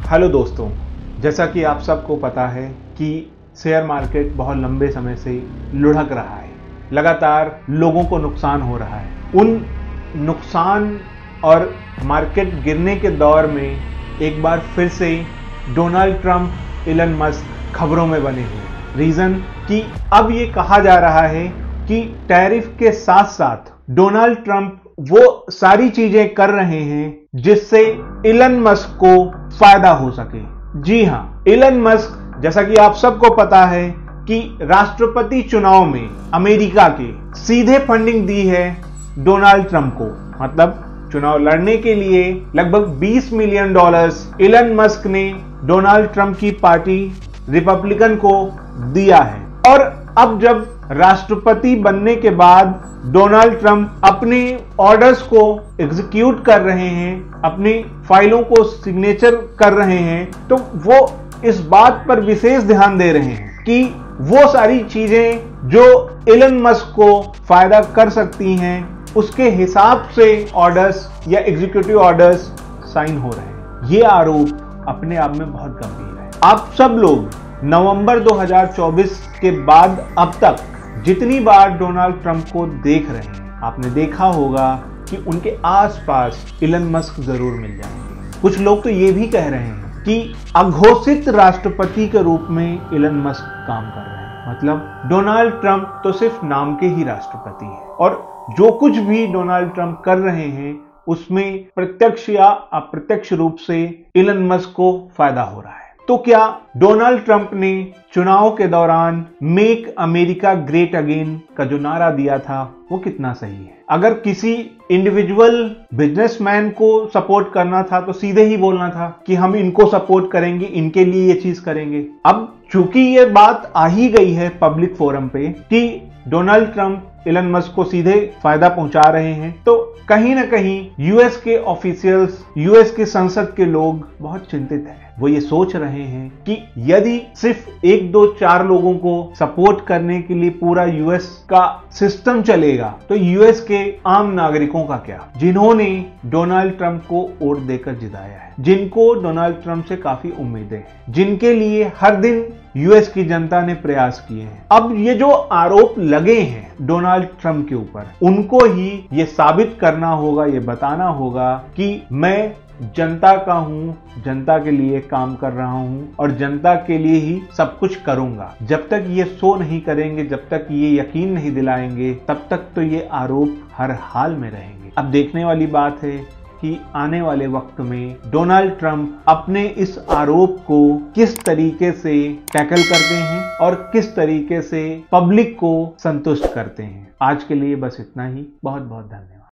Hello दोस्तों, जैसा कि आप सबको पता है कि शेयर मार्केट बहुत लंबे समय से लुढ़क रहा है। लगातार लोगों को नुकसान हो रहा है। उन नुकसान और मार्केट गिरने के दौर में एक बार फिर से डोनाल्ड ट्रंप, इलन मस्क खबरों में बने हुए। रीजन कि अब ये कहा जा रहा है कि टैरिफ के साथ साथ डोनाल्ड ट्रंप वो सारी चीजें कर रहे हैं जिससे इलन मस्क को फायदा हो सके। जी हां, इलन मस्क, जैसा कि आप सबको पता है कि राष्ट्रपति चुनाव में अमेरिका के सीधे फंडिंग दी है डोनाल्ड ट्रंप को। मतलब चुनाव लड़ने के लिए लगभग $20 मिलियन इलन मस्क ने डोनाल्ड ट्रंप की पार्टी रिपब्लिकन को दिया है। और अब जब राष्ट्रपति बनने के बाद डोनाल्ड ट्रंप अपने ऑर्डर्स को एग्जीक्यूट कर रहे हैं, अपनी फाइलों को सिग्नेचर कर रहे हैं, तो वो इस बात पर विशेष ध्यान दे रहे हैं कि वो सारी चीजें जो इलन मस्क को फायदा कर सकती हैं उसके हिसाब से ऑर्डर्स या एग्जीक्यूटिव ऑर्डर्स साइन हो रहे हैं। ये आरोप अपने आप में बहुत गंभीर है। आप सब लोग नवंबर 2024 के बाद अब तक जितनी बार डोनाल्ड ट्रंप को देख रहे हैं, आपने देखा होगा कि उनके आसपास इलन मस्क जरूर मिल जाएंगे। कुछ लोग तो ये भी कह रहे हैं कि अघोषित राष्ट्रपति के रूप में इलन मस्क काम कर रहे हैं। मतलब डोनाल्ड ट्रंप तो सिर्फ नाम के ही राष्ट्रपति हैं और जो कुछ भी डोनाल्ड ट्रंप कर रहे हैं उसमें प्रत्यक्ष या अप्रत्यक्ष रूप से इलन मस्क को फायदा हो रहा है। तो क्या डोनाल्ड ट्रंप ने चुनाव के दौरान मेक अमेरिका ग्रेट अगेन का जो नारा दिया था वो कितना सही है? अगर किसी इंडिविजुअल बिजनेसमैन को सपोर्ट करना था तो सीधे ही बोलना था कि हम इनको सपोर्ट करेंगे, इनके लिए ये चीज करेंगे। अब चूंकि ये बात आ ही गई है पब्लिक फोरम पे कि डोनाल्ड ट्रंप इलन मस्क को सीधे फायदा पहुंचा रहे हैं, तो कहीं ना कहीं यूएस के ऑफिशियल्स, यूएस के संसद के लोग बहुत चिंतित हैं। वो ये सोच रहे हैं कि यदि सिर्फ 1, 2, 4 लोगों को सपोर्ट करने के लिए पूरा यूएस का सिस्टम चलेगा तो यूएस के आम नागरिकों का क्या, जिन्होंने डोनाल्ड ट्रंप को वोट देकर जिताया है, जिनको डोनाल्ड ट्रंप से काफी उम्मीदें हैं, जिनके लिए हर दिन यूएस की जनता ने प्रयास किए हैं। अब ये जो आरोप लगे हैं डोनाल्ड ट्रंप के ऊपर, उनको ही ये साबित करना होगा, ये बताना होगा कि मैं जनता का हूं, जनता के लिए काम कर रहा हूं और जनता के लिए ही सब कुछ करूंगा। जब तक ये शो नहीं करेंगे, जब तक ये यकीन नहीं दिलाएंगे, तब तक तो ये आरोप हर हाल में रहेंगे। अब देखने वाली बात है कि आने वाले वक्त में डोनाल्ड ट्रंप अपने इस आरोप को किस तरीके से टैकल करते हैं और किस तरीके से पब्लिक को संतुष्ट करते हैं। आज के लिए बस इतना ही। बहुत बहुत धन्यवाद।